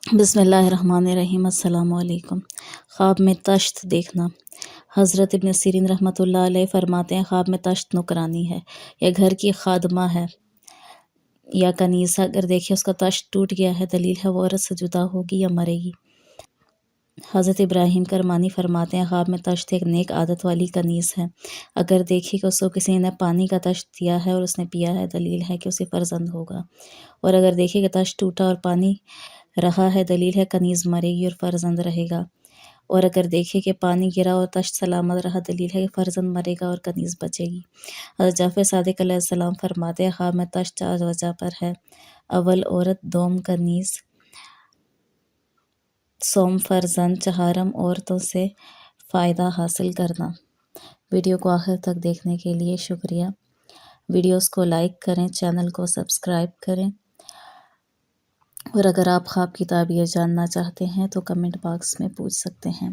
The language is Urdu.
بسم اللہ الرحمن الرحیم۔ السلام علیکم۔ خواب میں تشت دیکھنا۔ حضرت ابن سیرین رحمۃ اللہ علیہ فرماتے ہیں خواب میں تشت نوکرانی ہے یا گھر کی خادمہ ہے یا کنیز ہے، اگر دیکھے اس کا تشت ٹوٹ گیا ہے دلیل ہے وہ عورت سے جدا ہوگی یا مرے گی۔ حضرت ابراہیم کرمانی فرماتے ہیں خواب میں تشت ایک نیک عادت والی کنیز ہے، اگر دیکھے کہ اس کو کسی نے پانی کا تشت دیا ہے اور اس نے پیا ہے دلیل ہے کہ اسے فرزند ہوگا، اور اگر دیکھے کہ تشت ٹوٹا اور پانی رہا ہے دلیل ہے کنیز مرے گی اور فرزند رہے گا، اور اگر دیکھے کہ پانی گرا اور تشت سلامت رہا دلیل ہے کہ فرزند مرے گا اور کنیز بچے گی۔ حضرت جعفر صادق علیہ السلام فرماتے ہیں خواب میں تشت 4 وجہ پر ہے: اول عورت، دوم کنیز، سوم فرزند، چہارم عورتوں سے فائدہ حاصل کرنا۔ ویڈیو کو آخر تک دیکھنے کے لیے شکریہ۔ ویڈیوز کو لائک کریں، چینل کو سبسکرائب کریں، اور اگر آپ خواب کی تعبیر جاننا چاہتے ہیں تو کمنٹ باکس میں پوچھ سکتے ہیں۔